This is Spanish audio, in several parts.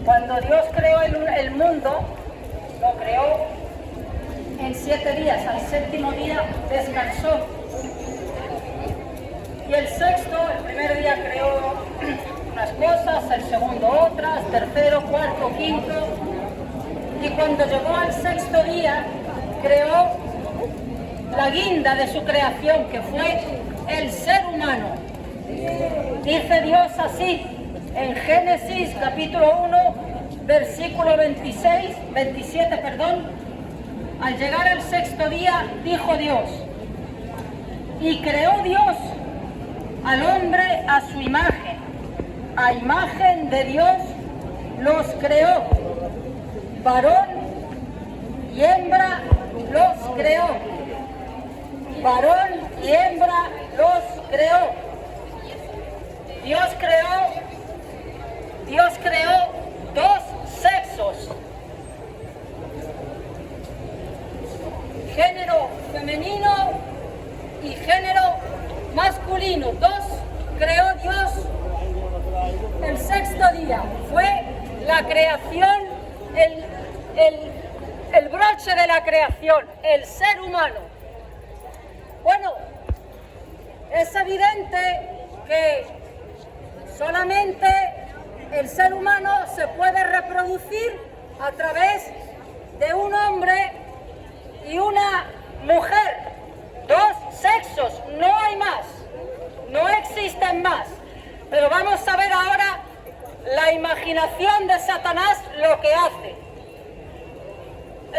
Cuando Dios creó el mundo, lo creó en 7 días. Al séptimo día descansó. Y el sexto, el primer día creó unas cosas, el segundo otras, tercero, cuarto, quinto. Y cuando llegó al sexto día, creó la guinda de su creación, que fue el ser humano. Dice Dios así, en Génesis capítulo 1, versículo 27, al llegar al sexto día, dijo Dios, y creó Dios al hombre a su imagen, a imagen de Dios los creó, varón y hembra los creó, varón y hembra los creó. Dios creó 2 sexos, género femenino y género masculino. 2 creó Dios. El sexto día fue la creación, el broche de la creación, el ser humano. Bueno, es evidente que solamente el ser humano se puede reproducir a través de un hombre y una mujer. 2 sexos, no hay más, no existen más. Pero vamos a ver ahora la imaginación de Satanás lo que hace.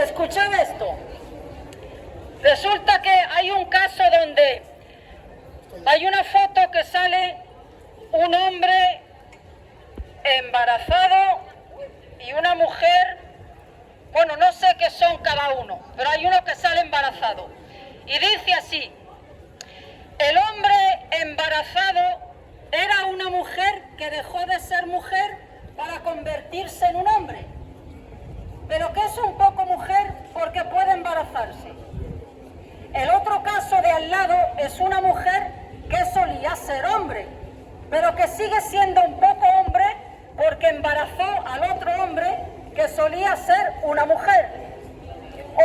Escuchad esto. Resulta que hay un caso donde hay una foto que sale un hombre embarazado y una mujer, bueno, no sé qué son cada uno, pero hay uno que sale embarazado. Y dice así, el hombre embarazado era una mujer que dejó de ser mujer para convertirse en un hombre, pero que es un poco mujer porque puede embarazarse. El otro caso de al lado es una mujer que solía ser hombre, pero que sigue siendo un poco hombre porque embarazó al otro hombre que solía ser una mujer.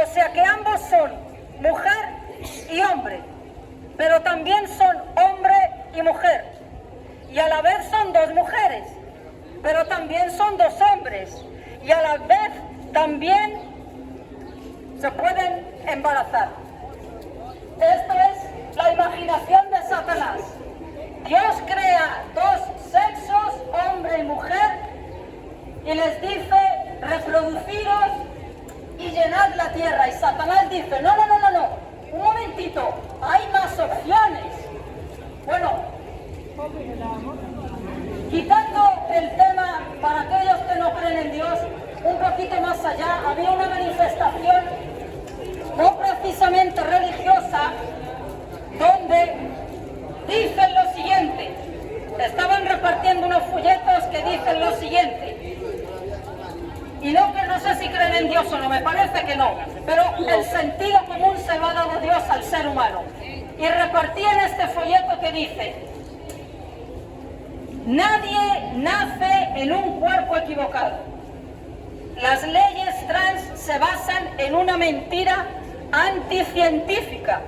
O sea que ambos son mujer y hombre, pero también son hombre y mujer. Y a la vez son 2 mujeres, pero también son 2 hombres. Y a la vez también se pueden embarazar. Esto es la imaginación de Satanás. Dios crea 2 sexos, hombre y mujer, y les dice, reproduciros y llenad la tierra. Y Satanás dice, no, un momentito, hay más opciones. Bueno, quitando el tema para aquellos que no creen en Dios, un poquito más allá, había una manifestación no precisamente religiosa, donde dicen lo siguiente, estaban repartiendo unos folletos que dicen lo siguiente, y no sé si creen en Dios o no, me parece que no, pero el sentido común se lo ha dado Dios al ser humano, y repartían este folleto que dice, nadie nace en un cuerpo equivocado, las leyes trans se basan en una mentira anticientífica.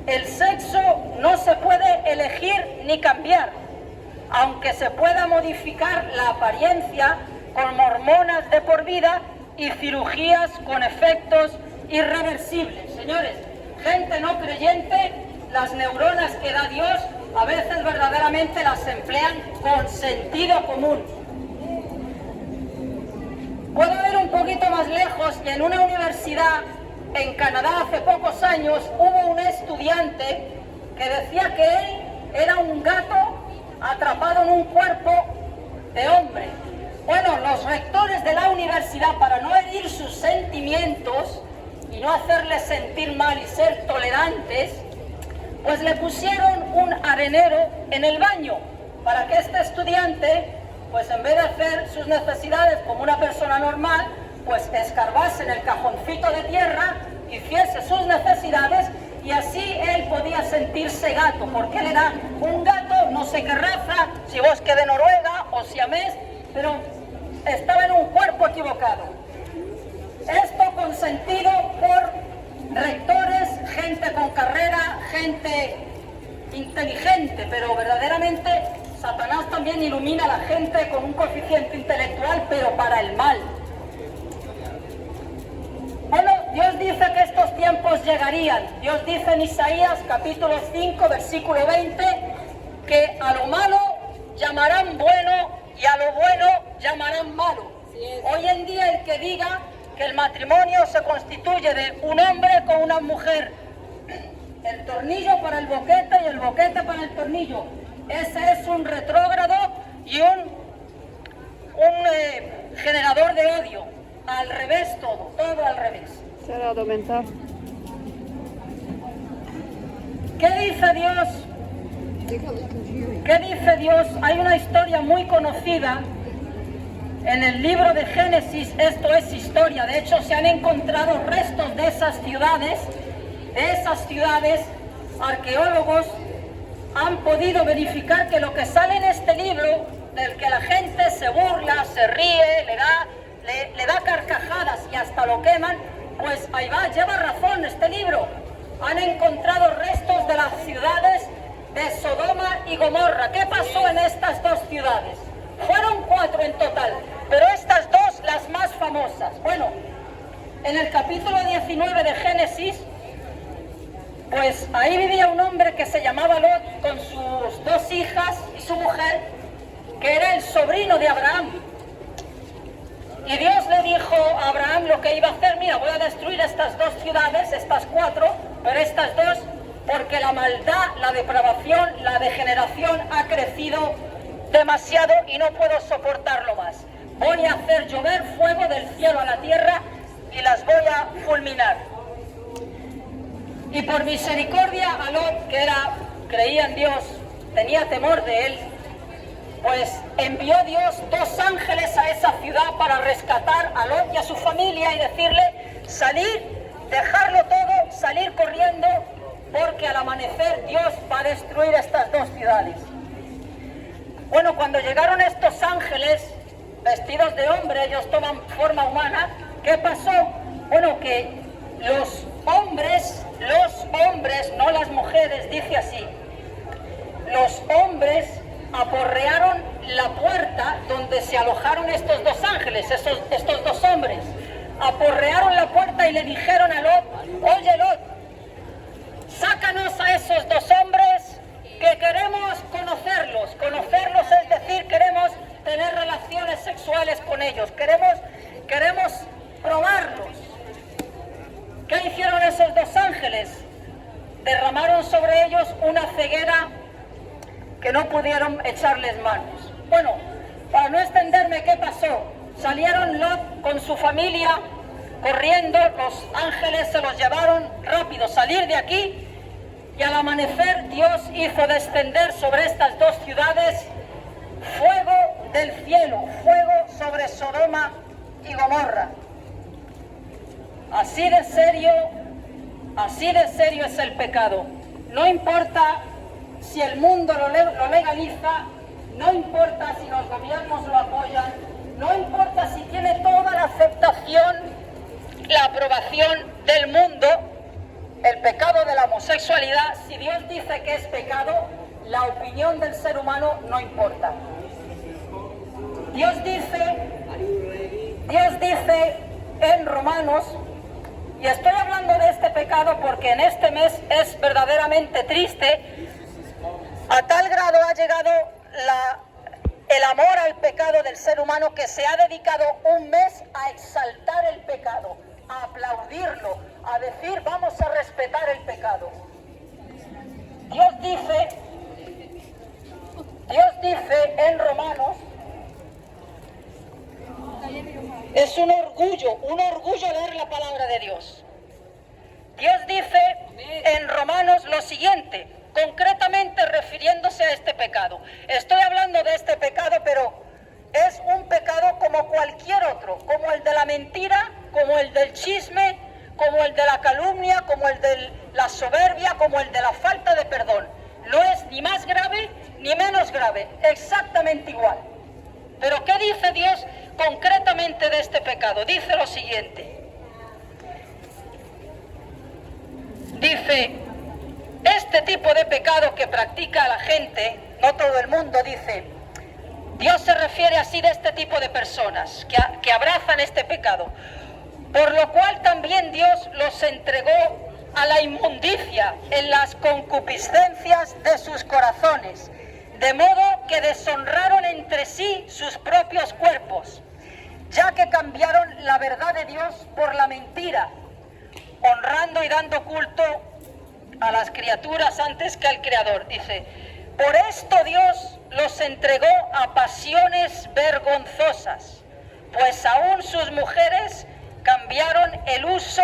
El sexo no se puede elegir ni cambiar, aunque se pueda modificar la apariencia con hormonas de por vida y cirugías con efectos irreversibles. Señores, gente no creyente, las neuronas que da Dios a veces verdaderamente las emplean con sentido común. Puedo ir un poquito más lejos y en una universidad en Canadá hace pocos años hubo un estudiante que decía que él era un gato atrapado en un cuerpo de hombre. Bueno, los rectores de la universidad, para no herir sus sentimientos y no hacerles sentir mal y ser tolerantes, pues le pusieron un arenero en el baño para que este estudiante, pues en vez de hacer sus necesidades como una persona normal, pues escarbase en el cajoncito de tierra, hiciese sus necesidades y así él podía sentirse gato, porque él era un gato, no sé qué raza, si bosque de Noruega o siamés, pero estaba en un cuerpo equivocado. Esto consentido por rectores, gente con carrera, gente inteligente, pero verdaderamente Satanás también ilumina a la gente con un coeficiente intelectual, pero para el mal. Bueno, Dios dice que estos tiempos llegarían. Dios dice en Isaías capítulo 5, versículo 20, que a lo malo llamarán bueno y a lo bueno llamarán malo. Hoy en día el que diga que el matrimonio se constituye de un hombre con una mujer, el tornillo para el boquete y el boquete para el tornillo, ese es un retrógrado y un generador de odio. Al revés todo al revés. Será aumentar. ¿Qué dice Dios? ¿Qué dice Dios? Hay una historia muy conocida en el libro de Génesis. Esto es historia. De hecho, se han encontrado restos de esas ciudades. Arqueólogos han podido verificar que lo que sale en este libro, del que la gente se burla, se ríe, le da carcajadas y hasta lo queman, pues ahí va, lleva razón este libro. Han encontrado restos de las ciudades de Sodoma y Gomorra. ¿Qué pasó en estas dos ciudades? Fueron 4 en total, pero estas dos las más famosas. Bueno, en el capítulo 19 de Génesis, pues ahí vivía un hombre que se llamaba Lot con sus 2 hijas y su mujer, que era el sobrino de Abraham. Y Dios le dijo a Abraham lo que iba a hacer: mira, voy a destruir estas 2 ciudades, estas 4, pero estas 2, porque la maldad, la depravación, la degeneración ha crecido demasiado y no puedo soportarlo más. Voy a hacer llover fuego del cielo a la tierra y las voy a fulminar. Y por misericordia a Lot, que creía en Dios, tenía temor de él, pues envió Dios 2 ángeles a esa ciudad para rescatar a Lot y a su familia y decirle: salir, dejarlo todo, salir corriendo, porque al amanecer Dios va a destruir estas 2 ciudades. Bueno, cuando llegaron estos ángeles vestidos de hombre, ellos toman forma humana. ¿Qué pasó? Bueno, que los hombres, no las mujeres, dice así, los hombres aporrearon la puerta donde se alojaron estos 2 ángeles, estos 2 hombres. Aporrearon la puerta y le dijeron a Lot: oye Lot, sácanos a esos 2 hombres, que queremos conocerlos. Conocerlos es decir, queremos tener relaciones sexuales con ellos, queremos probarlos. ¿Qué hicieron esos 2 ángeles? Derramaron sobre ellos una ceguera que no pudieron echarles manos. Bueno, para no extenderme, ¿qué pasó? Salieron Lot con su familia corriendo, los ángeles se los llevaron rápido, salir de aquí, y al amanecer Dios hizo descender sobre estas 2 ciudades fuego del cielo, fuego sobre Sodoma y Gomorra. Así de serio es el pecado. No importa si el mundo lo legaliza, no importa si los gobiernos lo apoyan, no importa si tiene toda la aceptación, la aprobación del mundo, el pecado de la homosexualidad. Si Dios dice que es pecado, la opinión del ser humano no importa. Dios dice en Romanos, y estoy hablando de este pecado porque en este mes es verdaderamente triste, a tal grado ha llegado el amor al pecado del ser humano que se ha dedicado un mes a exaltar el pecado, a aplaudirlo, a decir vamos a respetar el pecado. Dios dice en Romanos, es un orgullo leer la palabra de Dios. Dios dice en Romanos lo siguiente, concretamente refiriéndose a este pecado. Estoy hablando de este pecado, pero es un pecado como cualquier otro, como el de la mentira, como el del chisme, como el de la calumnia, como el de la soberbia, como el de la falta de perdón. No es ni más grave ni menos grave, exactamente igual. Pero ¿qué dice Dios concretamente de este pecado. Dice lo siguiente. Dice, este tipo de pecado que practica la gente, no todo el mundo, dice, Dios se refiere así de este tipo de personas que abrazan este pecado, por lo cual también Dios los entregó a la inmundicia en las concupiscencias de sus corazones, de modo que deshonraron entre sí sus propios cuerpos, ya que cambiaron la verdad de Dios por la mentira, honrando y dando culto a las criaturas antes que al Creador. Dice, por esto Dios los entregó a pasiones vergonzosas, pues aún sus mujeres cambiaron el uso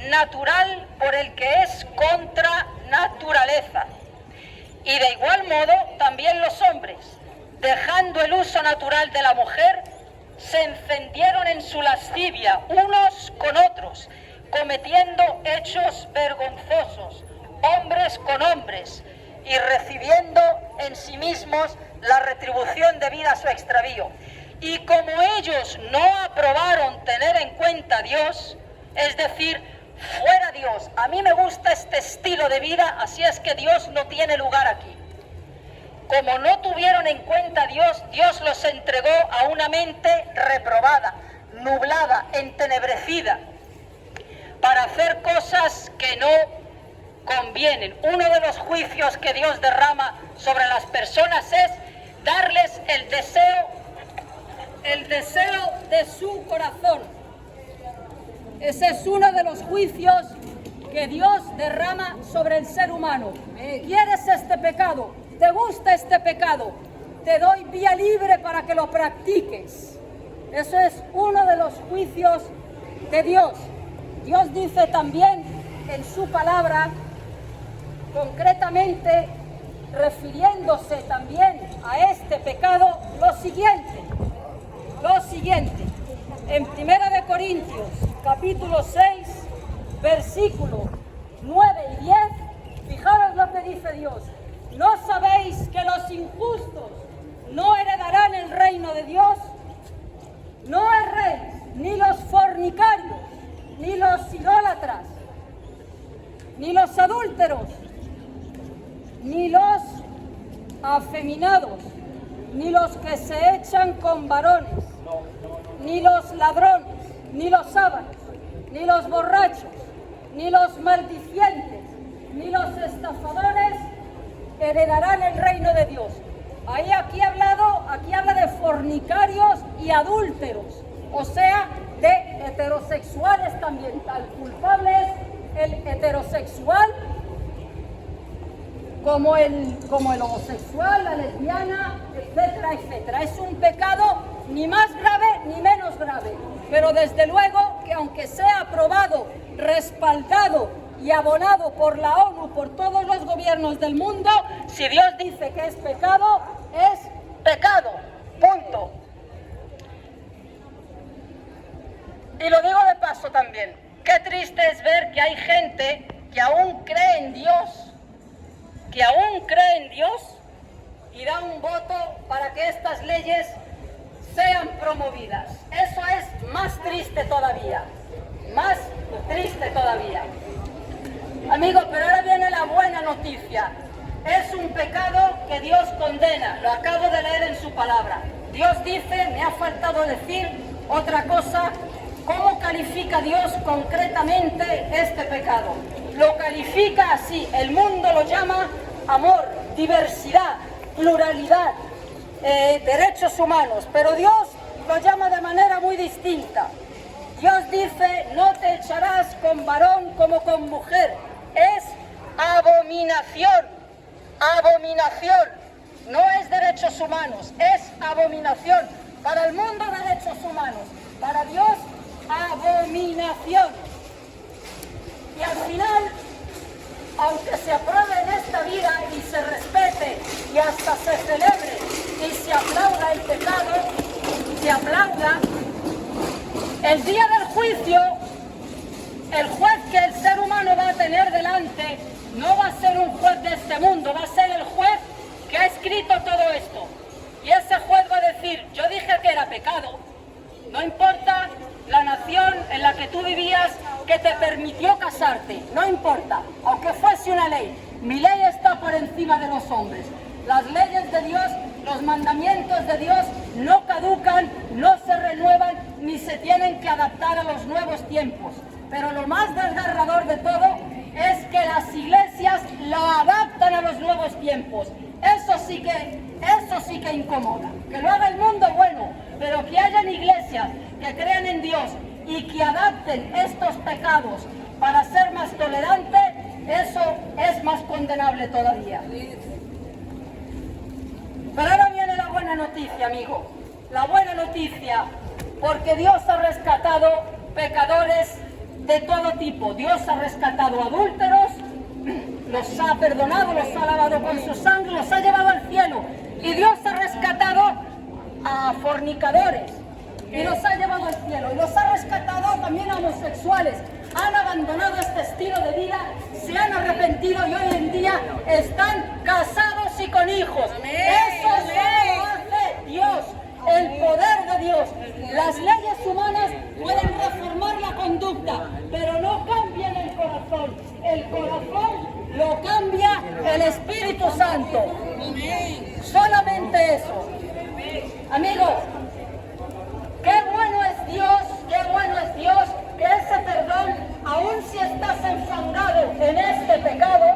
natural por el que es contra naturaleza. Y de igual modo también los hombres, dejando el uso natural de la mujer, se encendieron en su lascivia unos con otros, cometiendo hechos vergonzosos, hombres con hombres, y recibiendo en sí mismos la retribución debida a su extravío. Y como ellos no aprobaron tener en cuenta a Dios, es decir, fuera Dios, a mí me gusta este estilo de vida, así es que Dios no tiene lugar aquí. Como no tuvieron en cuenta a Dios, Dios los entregó a una mente reprobada, nublada, entenebrecida, para hacer cosas que no convienen. Uno de los juicios que Dios derrama sobre las personas es darles el deseo de su corazón. Ese es uno de los juicios que Dios derrama sobre el ser humano. ¿Quieres este pecado? ¿Te gusta este pecado? Te doy vía libre para que lo practiques. Eso es uno de los juicios de Dios. Dios dice también en su palabra, concretamente refiriéndose también a este pecado, lo siguiente. En 1 Corintios, capítulo 6, versículo 9 y 10, fijaros lo que dice Dios. ¿No sabéis que los injustos no heredarán el reino de Dios? No erréis, ni los fornicarios, ni los idólatras, ni los adúlteros, ni los afeminados, ni los que se echan con varones, ni los ladrones, ni los ávaros, ni los borrachos, ni los maldicientes, ni los estafadores heredarán el reino de Dios. Aquí habla de fornicarios y adúlteros, o sea, de heterosexuales también. Tal culpable es el heterosexual como el homosexual, la lesbiana, etcétera, etcétera. Es un pecado ni más grave ni menos grave, pero desde luego que aunque sea aprobado, respaldado y abonado por la ONU, por todos los gobiernos del mundo, si Dios dice que es pecado, punto. Y lo digo de paso también, qué triste es ver que hay gente que aún cree en Dios, y da un voto para que estas leyes sean promovidas. Eso es más triste todavía, Amigo, pero ahora viene la buena noticia. Es un pecado que Dios condena, lo acabo de leer en su palabra. Dios dice, me ha faltado decir otra cosa, ¿cómo califica Dios concretamente este pecado? Lo califica así, el mundo lo llama amor, diversidad, pluralidad, derechos humanos, pero Dios lo llama de manera muy distinta. Dios dice, no te echarás con varón como con mujer. Es abominación, no es derechos humanos, es abominación. Para el mundo, derechos humanos, para Dios, abominación. Y al final, aunque se apruebe en esta vida y se respete y hasta se celebre y se aplauda el pecado, el día del juicio, el juez que el ser humano va a tener delante no va a ser un juez de este mundo, va a ser el juez que ha escrito todo esto. Y ese juez va a decir, yo dije que era pecado, no importa la nación en la que tú vivías que te permitió casarte, no importa, aunque fuese una ley. Mi ley está por encima de los hombres. Las leyes de Dios, los mandamientos de Dios no caducan, no se renuevan, ni se tienen que adaptar a los nuevos tiempos. Pero lo más desgarrador de todo es que las iglesias la adaptan a los nuevos tiempos. Eso sí que incomoda. Que lo haga el mundo, bueno, pero que hayan iglesias que crean en Dios y que adapten estos pecados para ser más tolerantes, eso es más condenable todavía. Pero ahora viene la buena noticia, amigo. La buena noticia, porque Dios ha rescatado pecadores de todo tipo. Dios ha rescatado adúlteros, los ha perdonado, los ha lavado con su sangre, los ha llevado al cielo. Y Dios ha rescatado a fornicadores y los ha llevado al cielo. Y los ha rescatado también a homosexuales. Han abandonado este estilo de vida, se han arrepentido y hoy en día están casados y con hijos. Eso solo lo hace Dios, el poder de Dios. Las leyes humanas pueden reformar la conducta, pero no cambian el corazón. El corazón lo cambia el Espíritu Santo. Solamente eso. Amigos, qué bueno es Dios, que ese perdón, aun si estás enfangado en este pecado,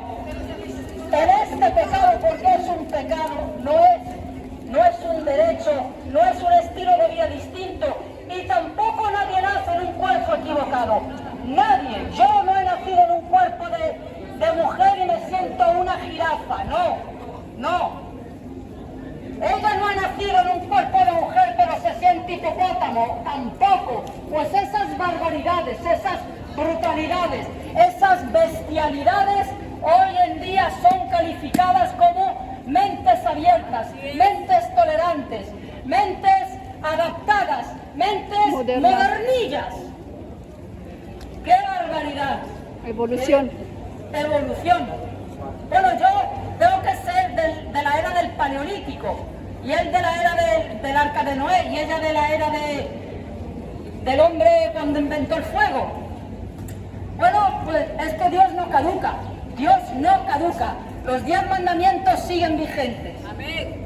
porque es un pecado, no es un derecho, no es un estilo de vida distinto, y tampoco nadie nace en un cuerpo equivocado. Nadie. Yo no he nacido en un cuerpo de mujer y me siento una jirafa. No. Ella no ha nacido en un cuerpo de mujer, pero se siente hipopótamo. Tampoco. Pues esas barbaridades, esas brutalidades, esas bestialidades, hoy en día son calificadas como mentes abiertas, mentes tolerantes, mentes adaptadas, mentes modernillas. ¡Qué barbaridad! Evolución. Evolución. Bueno, yo tengo que ser de la era del Paleolítico, y él de la era del Arca de Noé, y ella de la era del hombre cuando inventó el fuego. Bueno, pues es que Dios no caduca. Dios no caduca. Los 10 mandamientos siguen vigentes. Amén.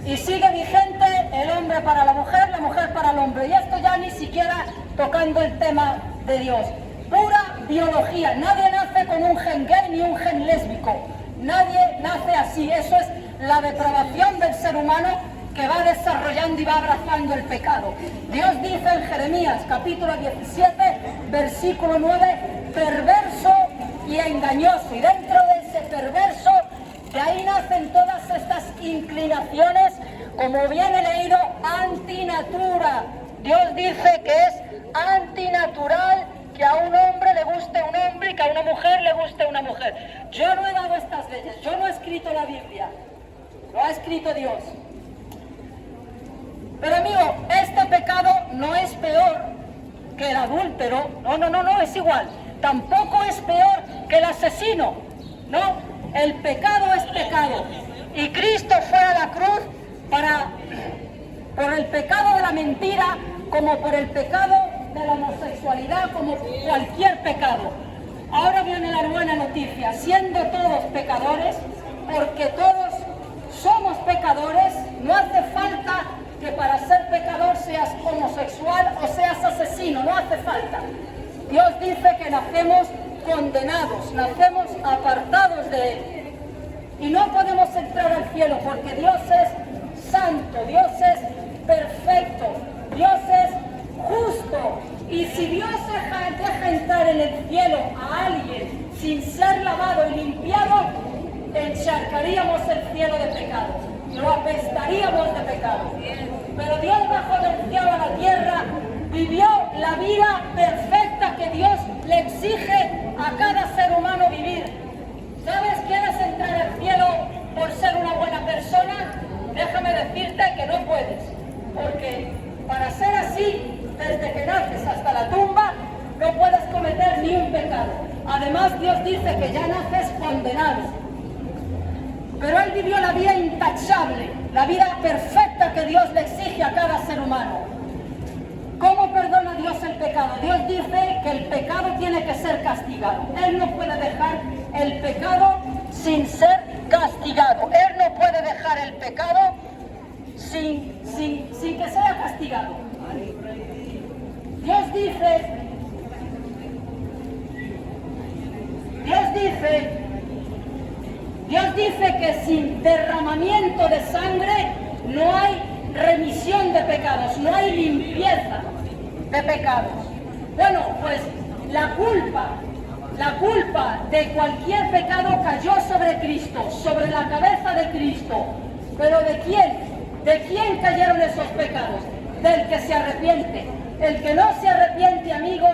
Y sigue vigente el hombre para la mujer para el hombre. Y esto ya ni siquiera tocando el tema de Dios. Pura biología. Nadie nace con un gen gay ni un gen lésbico. Nadie nace así. Eso es la depravación del ser humano que va desarrollando y va abrazando el pecado. Dios dice en Jeremías capítulo 17, versículo 9, perverso y engañoso. Y dentro de ese perverso, de ahí nacen todas estas inclinaciones, como viene leído, antinatura. Dios dice que es antinatural que a un hombre le guste un hombre y que a una mujer le guste una mujer. Yo no he dado estas leyes, yo no he escrito la Biblia, lo ha escrito Dios. Pero amigo, este pecado no es peor que el adúltero, no, es igual. Tampoco es peor que el asesino, no, el pecado es pecado. Y Cristo fue a la cruz por el pecado de la mentira, como por el pecado de la homosexualidad, como cualquier pecado. Ahora viene la buena noticia, siendo todos pecadores, porque todos somos pecadores, no hace falta que para ser pecador seas homosexual o seas asesino, no hace falta. Dios dice que nacemos condenados, nacemos apartados de Él. Y no podemos entrar al cielo porque Dios es santo, Dios es perfecto, Dios es justo. Y si Dios deja entrar en el cielo a alguien sin ser lavado y limpiado, encharcaríamos el cielo de pecado, lo apestaríamos de pecado. Pero Dios bajó del cielo a la tierra, vivió la vida perfecta que Dios le exige a cada ser humano vivir. ¿Sabes? ¿Quieres entrar al cielo por ser una buena persona? Déjame decirte que no puedes, porque para ser así, desde que naces hasta la tumba, no puedes cometer ni un pecado. Además, Dios dice que ya naces condenado. Pero Él vivió la vida intachable, la vida perfecta que Dios le exige a cada ser humano. Dios el pecado. Dios dice que el pecado tiene que ser castigado. Él no puede dejar el pecado sin ser castigado. Él no puede dejar el pecado sin que sea castigado. Dios dice que sin derramamiento de sangre no hay remisión de pecados, no hay limpieza de pecados. Bueno, pues la culpa de cualquier pecado cayó sobre Cristo, sobre la cabeza de Cristo. ¿Pero de quién? ¿De quién cayeron esos pecados? Del que se arrepiente. El que no se arrepiente, amigo,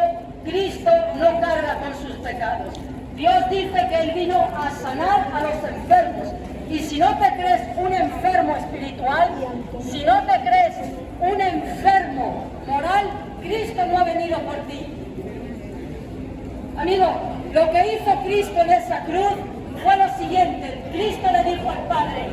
Cristo no carga con sus pecados. Dios dice que Él vino a sanar a los enfermos. Y si no te crees un enfermo espiritual, si no te crees un enfermo moral, Cristo no ha venido por ti. Amigo, lo que hizo Cristo en esa cruz fue lo siguiente. Cristo le dijo al Padre: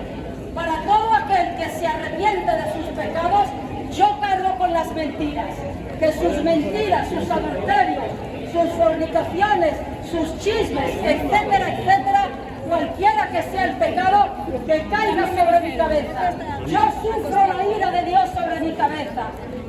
para todo aquel que se arrepiente de sus pecados, yo cargo con las mentiras. Que sus mentiras, sus adulterios, sus fornicaciones, sus chismes, etcétera, etcétera, cualquiera que sea el pecado, que caiga sobre mi cabeza. Yo sufro la ira de Dios sobre mi cabeza.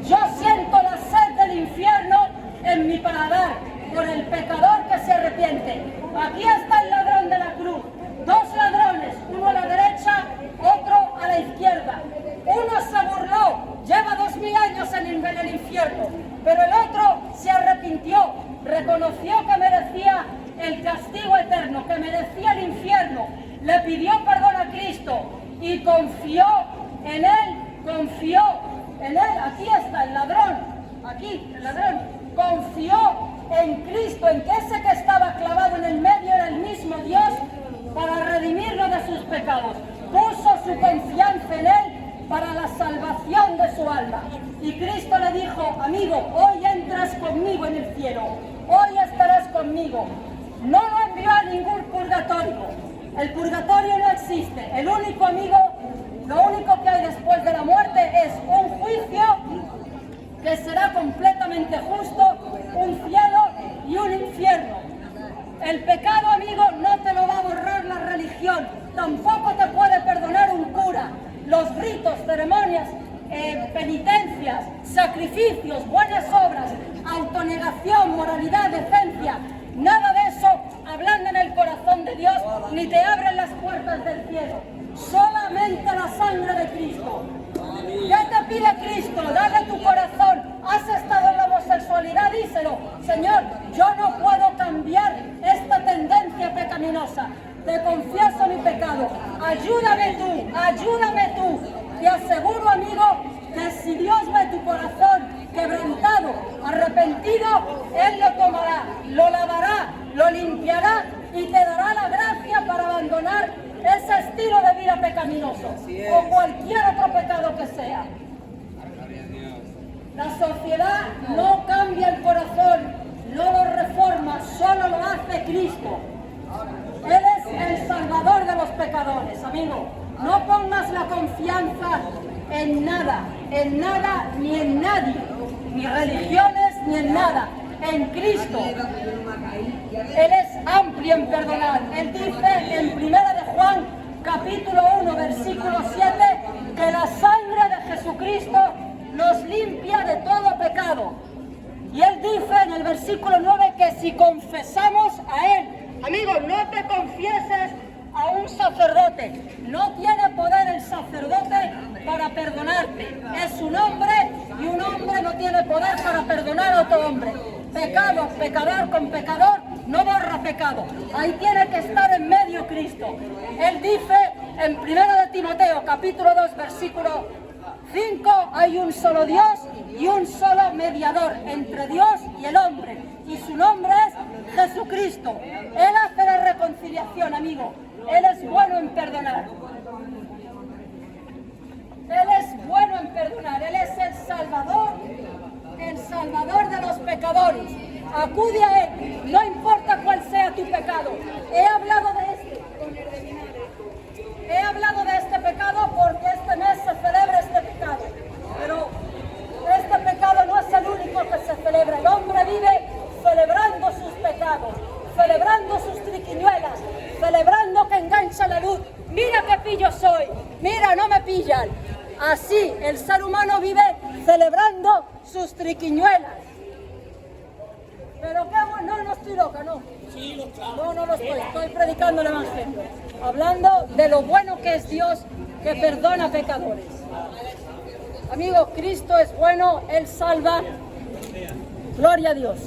Yo siento la sed del infierno en mi paladar por el pecador que se arrepiente. Aquí está el ladrón de la cruz. Dos ladrones, uno a la derecha, otro a la izquierda. Uno se burló, lleva 2000 años en el infierno, pero el otro se arrepintió, reconoció que merecía el castigo eterno, que merecía el infierno, le pidió perdón a Cristo y confió en Él, aquí está el ladrón, aquí el ladrón, confió en Cristo, en que ese que estaba clavado en el medio era el mismo Dios para redimirlo de sus pecados, puso su confianza en Él para la salvación de su alma. Y Cristo le dijo: amigo, hoy entras conmigo en el cielo, hoy estarás conmigo. No lo envió a ningún purgatorio. El purgatorio no existe. El único, amigo, lo único que hay después de la muerte es un juicio que será completamente justo, un cielo y un infierno. El pecado, amigo, no te lo va a borrar la religión, tampoco te puede perdonar un cura. Los ritos, ceremonias, penitencias, sacrificios, buenas obras, autonegación, moralidad, decencia, nada de eso ablandan el corazón de Dios ni te abren las puertas del cielo. Solamente la sangre de Cristo. ¿Qué te pide Cristo? Dale tu corazón. ¿Has estado en la homosexualidad? Díselo: Señor, yo no puedo cambiar esta tendencia pecaminosa. Te confieso mi pecado. Ayúdame tú. Te aseguro, amigo, que si Dios ve tu corazón quebrantado, arrepentido, Él lo tomará, lo lavará, lo limpiará y te dará la gracia para abandonar ese estilo de vida pecaminoso o cualquier otro pecado que sea. La sociedad no cambia el corazón, no lo reforma, solo lo hace Cristo. Él es el salvador de los pecadores, amigo. No pongas la confianza en nada ni en nadie, ni religiones ni en nada, en Cristo. Él es amplio en perdonar. Él dice en 1 de Juan, capítulo 1, versículo 7, que la sangre de Jesucristo nos limpia de todo pecado. Y Él dice en el versículo 9 que si confesamos a Él, amigo, no te confieses a un sacerdote. No tiene poder el sacerdote para perdonarte. Es un hombre y un hombre no tiene poder para perdonar a otro hombre. Pecado, pecador con pecador no borra pecado. Ahí tiene que estar en medio Cristo. Él dice en 1 de Timoteo, capítulo 2, versículo 5, hay un solo Dios y un solo mediador entre Dios y el hombre. Y su nombre es Jesucristo. Él hace la reconciliación, amigo. Él es bueno en perdonar. Él es bueno en perdonar. Él es el Salvador de los pecadores. Acude a Él, no importa cuál sea tu pecado. He hablado de este pecado porque este mes se celebra este pecado. Pero este pecado no es el único que se celebra. pillos hoy. Mira, no me pillan. Así el ser humano vive celebrando sus triquiñuelas. Pero qué bueno, no estoy loca, no. No, no lo estoy predicando el Evangelio. Hablando de lo bueno que es Dios, que perdona pecadores. Amigos, Cristo es bueno, Él salva. Gloria a Dios.